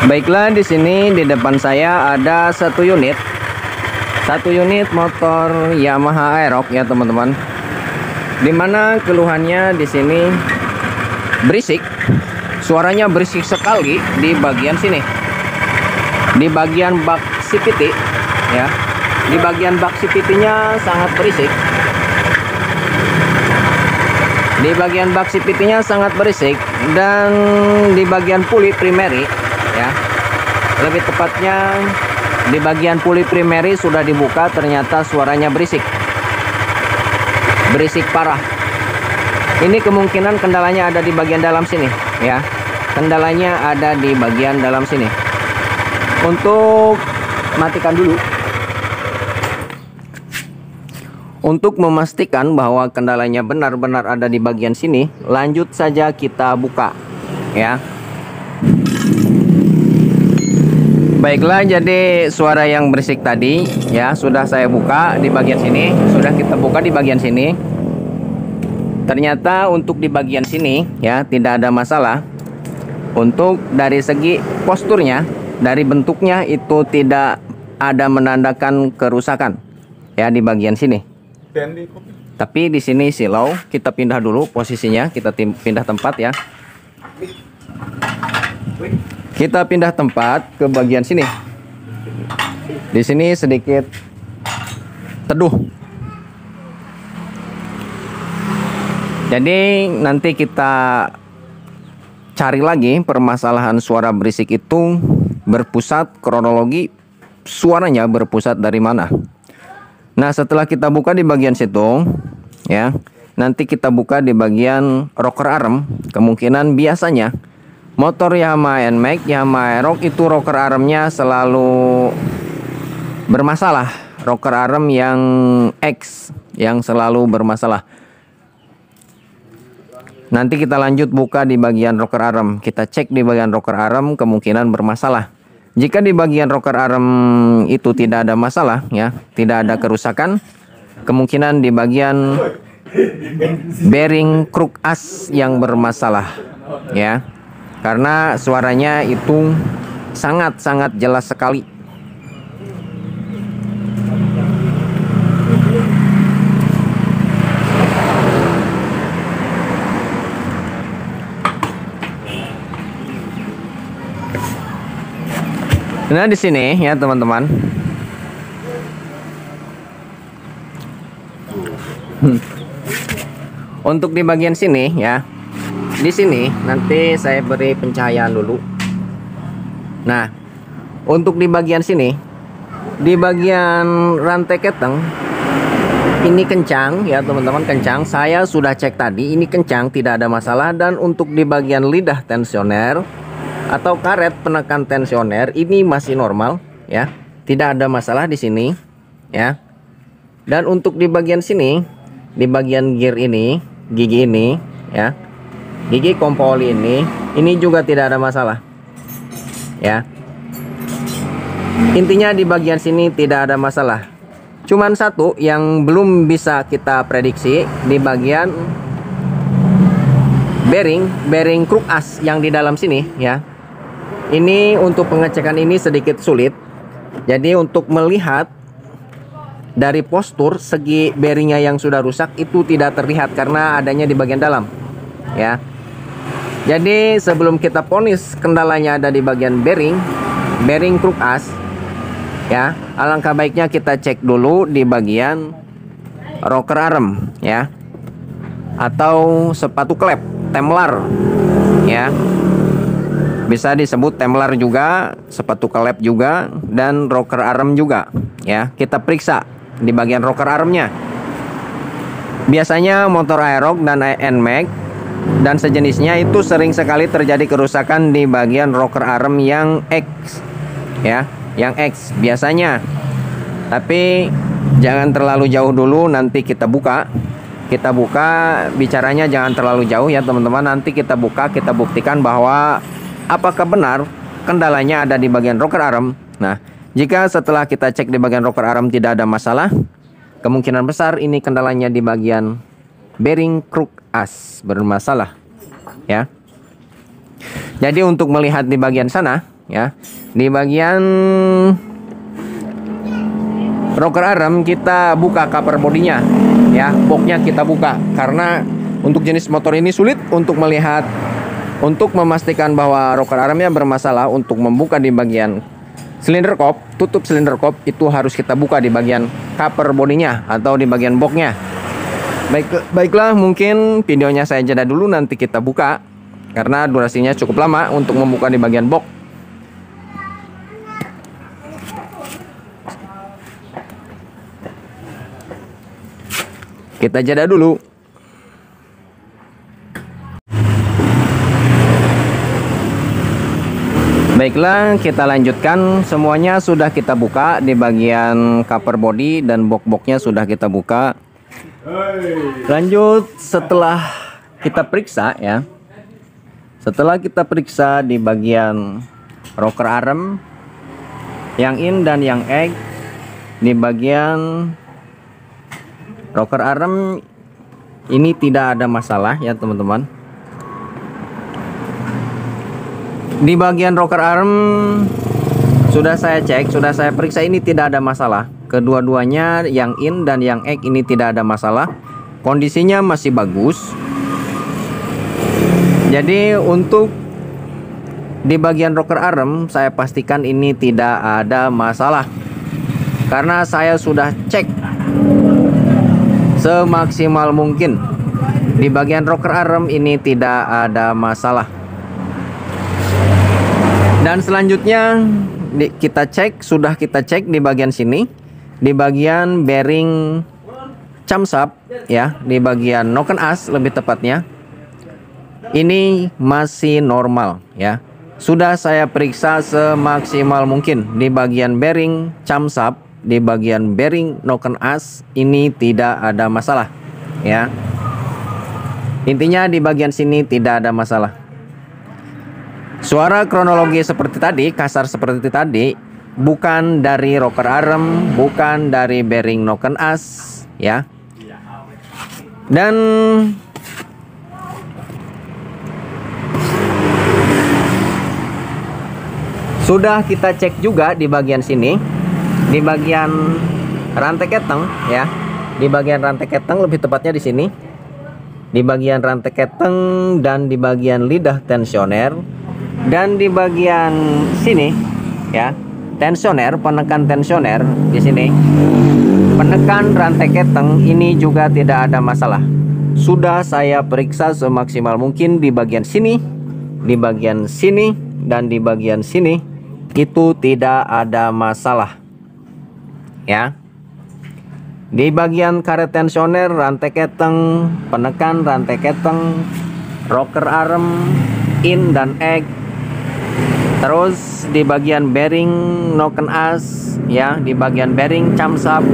Baiklah, di sini di depan saya ada satu unit motor Yamaha Aerox ya teman-teman. Dimana keluhannya di sini berisik, suaranya berisik sekali di bagian sini, di bagian bak CVT ya. Di bagian bak CVT-nya sangat berisik. Di bagian bak CVT-nya sangat berisik dan di bagian puli primary ya. Lebih tepatnya di bagian puli primary sudah dibuka, ternyata suaranya berisik. Berisik parah. Ini kemungkinan kendalanya ada di bagian dalam sini ya. Kendalanya ada di bagian dalam sini. Untuk matikan dulu. Untuk memastikan bahwa kendalanya benar-benar ada di bagian sini, lanjut saja kita buka ya. Baiklah, jadi suara yang berisik tadi ya sudah saya buka di bagian sini, sudah kita buka di bagian sini. Ternyata untuk di bagian sini ya tidak ada masalah. Untuk dari segi posturnya, dari bentuknya itu tidak ada menandakan kerusakan ya di bagian sini. Tapi di sini silau, kita pindah dulu posisinya, kita pindah tempat ya. Kita pindah tempat ke bagian sini. Di sini sedikit teduh. Jadi nanti kita cari lagi permasalahan suara berisik itu berpusat, kronologi suaranya berpusat dari mana. Nah, setelah kita buka di bagian situ ya, nanti kita buka di bagian rocker arm. Kemungkinan biasanya motor Yamaha NMAX, Yamaha Aerox itu rocker armnya selalu bermasalah. Rocker arm yang X yang selalu bermasalah. Nanti kita lanjut buka di bagian rocker arm. Kita cek di bagian rocker arm, kemungkinan bermasalah. Jika di bagian rocker arm itu tidak ada masalah ya, tidak ada kerusakan, kemungkinan di bagian bearing kruk as yang bermasalah ya. Karena suaranya itu sangat-sangat jelas sekali. Nah, di sini ya teman-teman. Untuk di bagian sini ya. Di sini nanti saya beri pencahayaan dulu. Nah, untuk di bagian sini, di bagian rantai keteng ini kencang ya teman-teman, kencang. Saya sudah cek tadi, ini kencang, tidak ada masalah. Dan untuk di bagian lidah tensioner atau karet penekan tensioner ini masih normal ya, tidak ada masalah di sini ya. Dan untuk di bagian sini, di bagian gear ini, gigi ini ya, gigi kompoli ini juga tidak ada masalah ya. Intinya di bagian sini tidak ada masalah. Cuman satu yang belum bisa kita prediksi di bagian bearing kruk as yang di dalam sini ya. Ini untuk pengecekan ini sedikit sulit. Jadi untuk melihat dari postur segi bearingnya yang sudah rusak itu tidak terlihat karena adanya di bagian dalam ya. Jadi sebelum kita ponis kendalanya ada di bagian bearing kruk as ya, alangkah baiknya kita cek dulu di bagian rocker arm ya, atau sepatu klep Temlar ya. Bisa disebut Temlar juga, sepatu klep juga, dan rocker arm juga ya. Kita periksa di bagian rocker armnya. Biasanya motor Aerox dan NMAX dan sejenisnya itu sering sekali terjadi kerusakan di bagian rocker arm yang X ya, yang X biasanya. Tapi jangan terlalu jauh dulu, nanti kita buka. Kita buka, bicaranya jangan terlalu jauh ya teman-teman. Nanti kita buka, kita buktikan bahwa apakah benar kendalanya ada di bagian rocker arm. Nah, jika setelah kita cek di bagian rocker arm tidak ada masalah, kemungkinan besar ini kendalanya di bagian bearing kruk as bermasalah ya. Jadi untuk melihat di bagian sana ya. Di bagian rocker arm kita buka cover bodinya, ya, boxnya kita buka karena untuk jenis motor ini sulit untuk melihat, untuk memastikan bahwa rocker armnya bermasalah. Untuk membuka di bagian silinder kop, tutup silinder kop itu harus kita buka di bagian cover bodinya atau di bagian boxnya. Baiklah, mungkin videonya saya jeda dulu, nanti kita buka karena durasinya cukup lama untuk membuka di bagian box. Kita jeda dulu. Baiklah, kita lanjutkan. Semuanya sudah kita buka di bagian cover body dan box-boxnya sudah kita buka. Lanjut, setelah kita periksa, ya. Setelah kita periksa di bagian rocker arm yang in dan yang egg, di bagian rocker arm ini tidak ada masalah, ya teman-teman. Di bagian rocker arm sudah saya cek, sudah saya periksa, ini tidak ada masalah. Kedua-duanya yang in dan yang egg ini tidak ada masalah. Kondisinya masih bagus. Jadi untuk di bagian rocker arm saya pastikan ini tidak ada masalah karena saya sudah cek semaksimal mungkin. Di bagian rocker arm ini tidak ada masalah. Dan selanjutnya kita cek, sudah kita cek di bagian sini, di bagian bearing camshaft, ya, di bagian noken as lebih tepatnya, ini masih normal, ya. Sudah saya periksa semaksimal mungkin di bagian bearing camshaft, di bagian bearing noken as ini tidak ada masalah, ya. Intinya di bagian sini tidak ada masalah. Suara kronologi seperti tadi, kasar seperti tadi, bukan dari rocker arm, bukan dari bearing noken as, ya. Dan sudah kita cek juga di bagian sini, di bagian rantai keteng, ya, di bagian rantai keteng lebih tepatnya di sini, di bagian rantai keteng dan di bagian lidah tensioner, dan di bagian sini, ya, tensioner, penekan tensioner di sini, penekan rantai keteng ini juga tidak ada masalah. Sudah saya periksa semaksimal mungkin di bagian sini, di bagian sini, dan di bagian sini itu tidak ada masalah, ya. Di bagian karet tensioner, rantai keteng, penekan rantai keteng, rocker arm, in dan egg, terus di bagian bearing noken as, ya, di bagian bearing camshaft,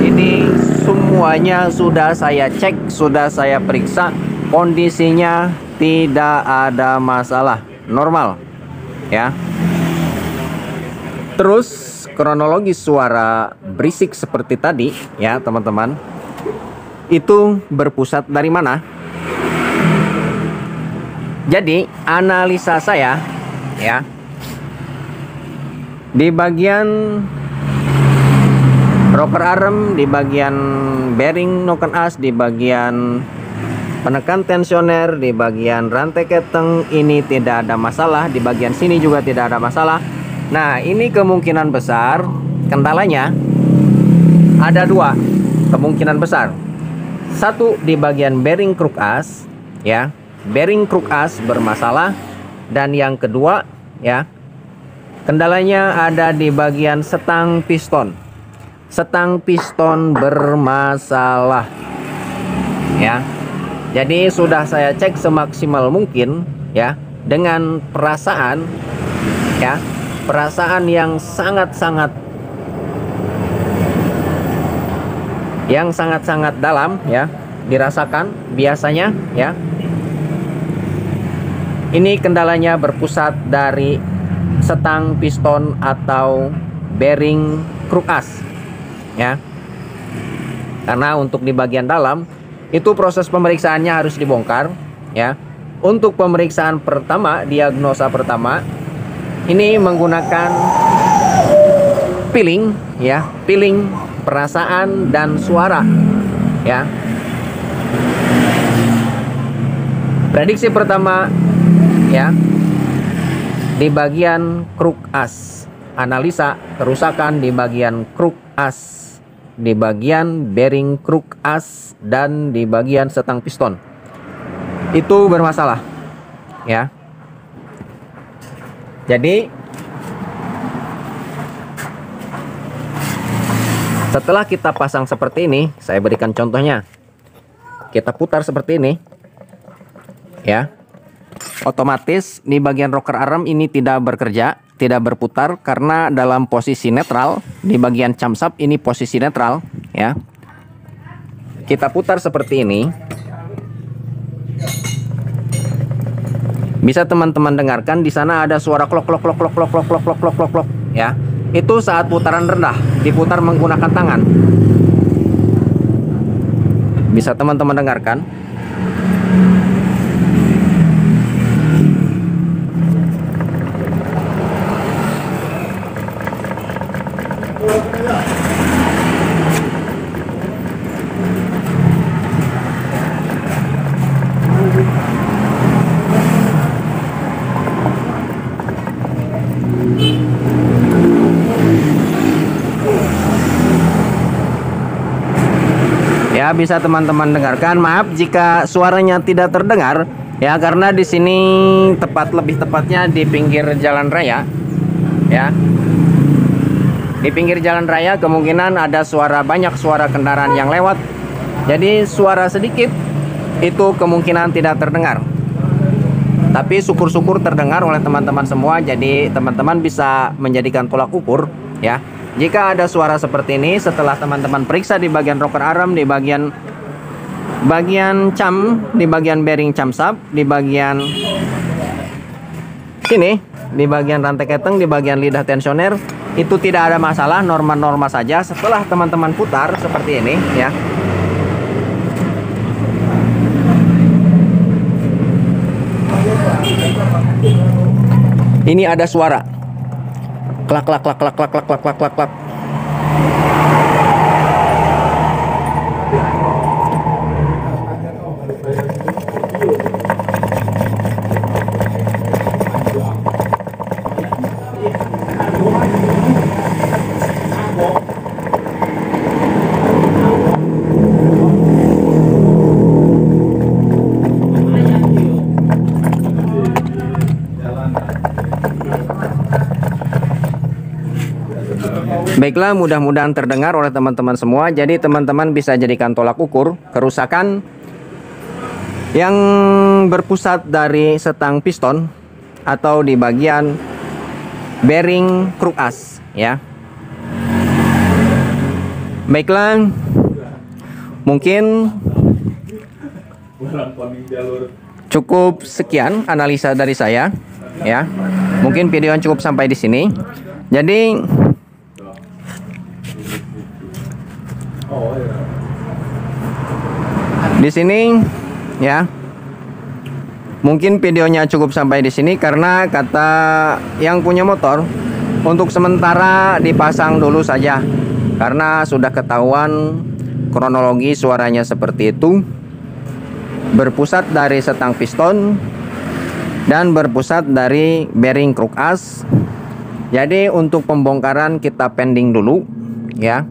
ini semuanya sudah saya cek, sudah saya periksa, kondisinya tidak ada masalah, normal, ya. Terus kronologi suara berisik seperti tadi, ya teman-teman, itu berpusat dari mana? Jadi analisa saya, ya, di bagian rocker arm, di bagian bearing noken as, di bagian penekan tensioner, di bagian rantai keteng ini tidak ada masalah, di bagian sini juga tidak ada masalah. Nah, ini kemungkinan besar kendalanya ada dua kemungkinan besar. Satu di bagian bearing kruk as, ya, bearing kruk as bermasalah, dan yang kedua, ya, kendalanya ada di bagian setang piston. Setang piston bermasalah, ya. Jadi sudah saya cek semaksimal mungkin, ya, dengan perasaan, ya, perasaan yang sangat-sangat dalam, ya, dirasakan biasanya, ya. Ini kendalanya berpusat dari setang piston atau bearing kruk as, ya. Karena untuk di bagian dalam itu proses pemeriksaannya harus dibongkar, ya. Untuk pemeriksaan pertama, diagnosa pertama, ini menggunakan feeling ya, feeling, perasaan dan suara ya. Prediksi pertama ya, di bagian kruk as, analisa kerusakan di bagian kruk as, di bagian bearing kruk as, dan di bagian setang piston itu bermasalah ya. Jadi setelah kita pasang seperti ini, saya berikan contohnya. Kita putar seperti ini ya. Otomatis di bagian rocker arm ini tidak bekerja, tidak berputar karena dalam posisi netral. Di bagian camshaft ini posisi netral ya. Kita putar seperti ini. Bisa teman-teman dengarkan di sana ada suara klok klok klok klok klok klok klok klok klok klok klok ya. Itu saat putaran rendah, diputar menggunakan tangan. Bisa teman-teman dengarkan. Ya, bisa teman-teman dengarkan. Maaf jika suaranya tidak terdengar ya, karena di sini lebih tepatnya di pinggir jalan raya ya. Di pinggir jalan raya kemungkinan ada banyak suara kendaraan yang lewat. Jadi suara sedikit itu kemungkinan tidak terdengar. Tapi syukur-syukur terdengar oleh teman-teman semua. Jadi teman-teman bisa menjadikan tolak ukur ya. Jika ada suara seperti ini, setelah teman-teman periksa di bagian rocker arm, di bagian cam, di bagian bearing camshaft, di bagian sini, di bagian rantai keteng, di bagian lidah tensioner, itu tidak ada masalah, normal-normal saja. Setelah teman-teman putar seperti ini ya. Ini ada suara klak klak klak klak klak klak klak klak klak klak. Baiklah, mudah-mudahan terdengar oleh teman-teman semua. Jadi teman-teman bisa jadikan tolak ukur kerusakan yang berpusat dari setang piston atau di bagian bearing kruk as ya. Baiklah, mungkin cukup sekian analisa dari saya ya. Mungkin video yang cukup sampai di sini. Jadi di sini ya, mungkin videonya cukup sampai di sini karena kata yang punya motor untuk sementara dipasang dulu saja karena sudah ketahuan kronologi suaranya seperti itu, berpusat dari setang piston dan berpusat dari bearing kruk as. Jadi untuk pembongkaran kita pending dulu ya.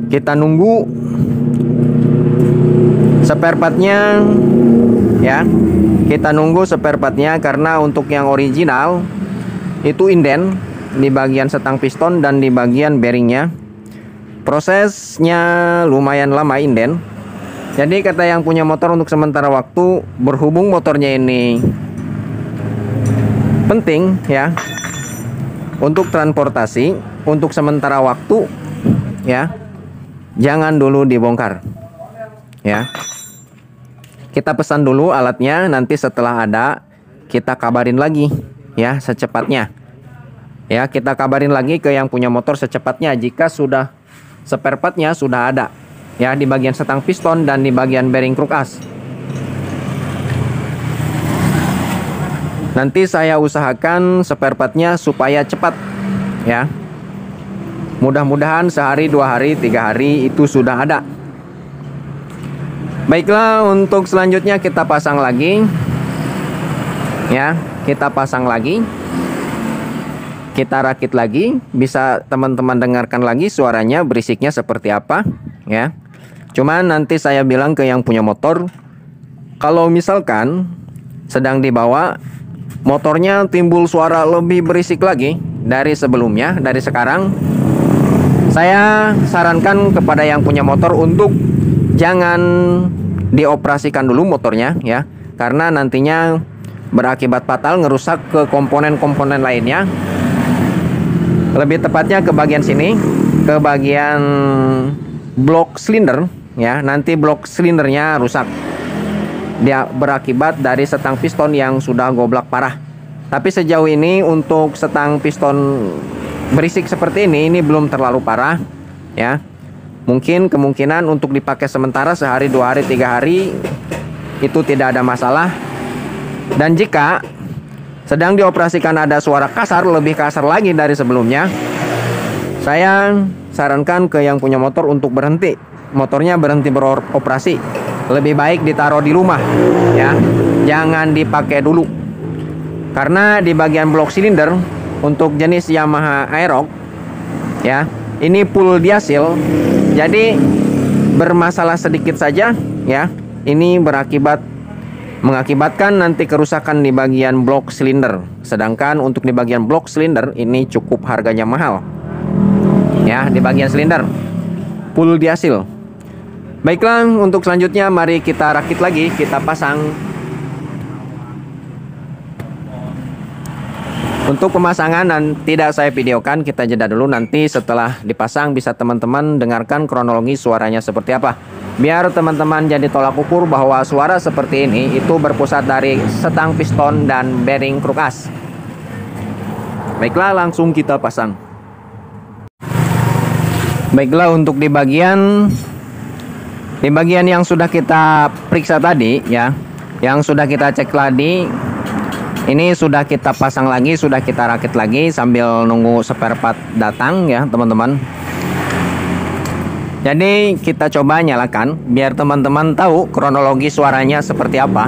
Kita nunggu spare partnya ya. Kita nunggu spare partnya karena untuk yang original itu inden di bagian setang piston dan di bagian bearingnya. Prosesnya lumayan lama inden. Jadi kata yang punya motor untuk sementara waktu, berhubung motornya ini penting ya untuk transportasi, untuk sementara waktu ya, jangan dulu dibongkar ya. Kita pesan dulu alatnya, nanti setelah ada kita kabarin lagi ya secepatnya. Ya, kita kabarin lagi ke yang punya motor secepatnya jika sudah spare partnya sudah ada ya di bagian setang piston dan di bagian bearing kruk as. Nanti saya usahakan spare partnya supaya cepat ya. Mudah-mudahan sehari, 2 hari, 3 hari itu sudah ada. Baiklah, untuk selanjutnya kita pasang lagi ya. Kita pasang lagi, kita rakit lagi. Bisa teman-teman dengarkan lagi suaranya, berisiknya seperti apa ya. Cuman nanti saya bilang ke yang punya motor, kalau misalkan sedang dibawa motornya timbul suara lebih berisik lagi dari sebelumnya, dari sekarang, saya sarankan kepada yang punya motor untuk jangan dioperasikan dulu motornya ya, karena nantinya berakibat fatal, ngerusak ke komponen-komponen lainnya. Lebih tepatnya ke bagian sini, ke bagian blok silinder ya. Nanti blok silindernya rusak, dia berakibat dari setang piston yang sudah goblak parah. Tapi sejauh ini untuk setang piston berisik seperti ini belum terlalu parah ya. Mungkin kemungkinan untuk dipakai sementara sehari, 2 hari, 3 hari itu tidak ada masalah. Dan jika sedang dioperasikan ada suara kasar, lebih kasar lagi dari sebelumnya, saya sarankan ke yang punya motor untuk berhenti, motornya berhenti beroperasi. Lebih baik ditaruh di rumah ya, jangan dipakai dulu. Karena di bagian blok silinder untuk jenis Yamaha Aerox ya, ini full diasil, jadi bermasalah sedikit saja ya, ini mengakibatkan nanti kerusakan di bagian blok silinder. Sedangkan untuk di bagian blok silinder ini cukup harganya mahal ya, di bagian silinder full diasil. Baiklah, untuk selanjutnya mari kita rakit lagi, kita pasang. Untuk pemasangan dan tidak saya videokan, kita jeda dulu. Nanti setelah dipasang bisa teman-teman dengarkan kronologi suaranya seperti apa, biar teman-teman jadi tolak ukur bahwa suara seperti ini itu berpusat dari setang piston dan bearing kruk as. Baiklah, langsung kita pasang. Baiklah, untuk di bagian yang sudah kita periksa tadi ya, yang sudah kita cek tadi, ini sudah kita pasang lagi, sudah kita rakit lagi sambil nunggu spare part datang ya teman-teman. Jadi kita coba nyalakan biar teman-teman tahu kronologi suaranya seperti apa.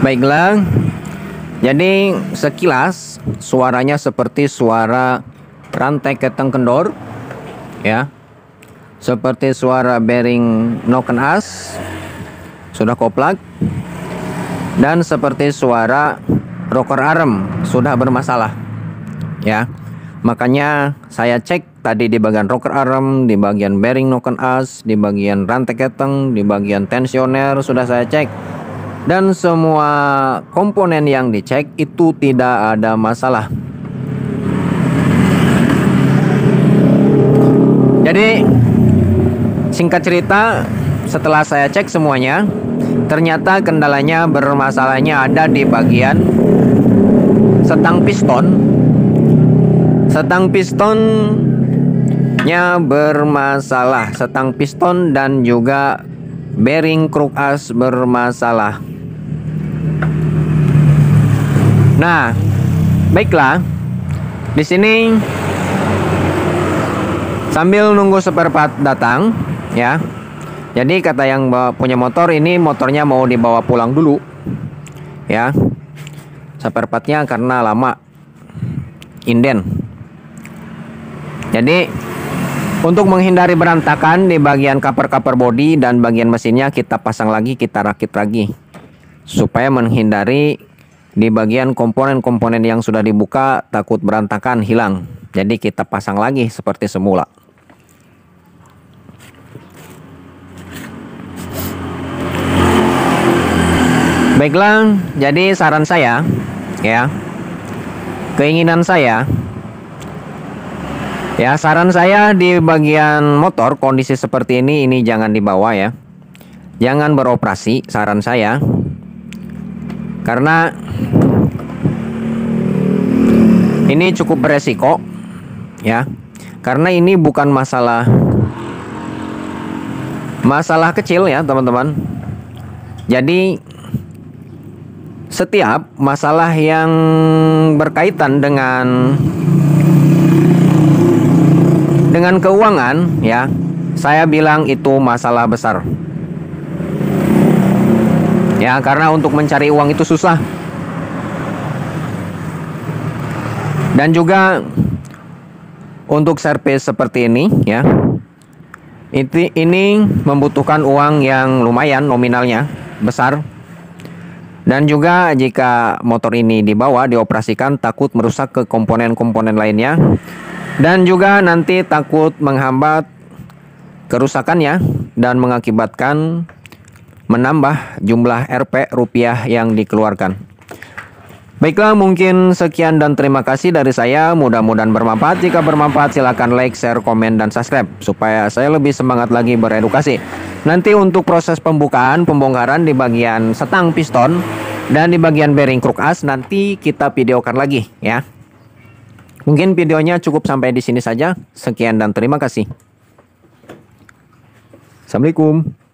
Baiklah, jadi sekilas suaranya seperti suara rantai keteng kendor ya, seperti suara bearing noken as sudah koplak, dan seperti suara rocker arm sudah bermasalah ya. Makanya saya cek tadi di bagian rocker arm, di bagian bearing noken as, di bagian rantai keteng, di bagian tensioner sudah saya cek, dan semua komponen yang dicek itu tidak ada masalah. Jadi singkat cerita, setelah saya cek semuanya, ternyata kendalanya bermasalahnya ada di bagian setang pistonnya bermasalah, setang piston dan juga bearing kruk as bermasalah. Nah, baiklah. Di sini sambil nunggu spare part datang, ya. Jadi kata yang punya motor, ini motornya mau dibawa pulang dulu, ya. Spare partnya karena lama, inden. Jadi untuk menghindari berantakan di bagian cover body dan bagian mesinnya, kita pasang lagi, kita rakit lagi, supaya menghindari di bagian komponen-komponen yang sudah dibuka takut berantakan, hilang. Jadi kita pasang lagi seperti semula. Baiklah, jadi saran saya, ya, keinginan saya, ya, saran saya di bagian motor kondisi seperti ini jangan dibawa, ya, jangan beroperasi, saran saya, karena ini cukup beresiko, ya, karena ini bukan masalah kecil, ya teman-teman. Jadi setiap masalah yang berkaitan dengan keuangan, ya, saya bilang itu masalah besar. Ya, karena untuk mencari uang itu susah. Dan juga untuk servis seperti ini, ya, ini membutuhkan uang yang lumayan, nominalnya besar. Dan juga jika motor ini dibawa, dioperasikan, takut merusak ke komponen-komponen lainnya. Dan juga nanti takut menghambat kerusakannya dan mengakibatkan menambah jumlah Rp rupiah yang dikeluarkan. Baiklah, mungkin sekian dan terima kasih dari saya. Mudah-mudahan bermanfaat. Jika bermanfaat, silakan like, share, komen, dan subscribe supaya saya lebih semangat lagi beredukasi. Nanti untuk proses pembongkaran di bagian setang piston dan di bagian bearing kruk as nanti kita videokan lagi, ya. Mungkin videonya cukup sampai di sini saja. Sekian dan terima kasih. Assalamualaikum.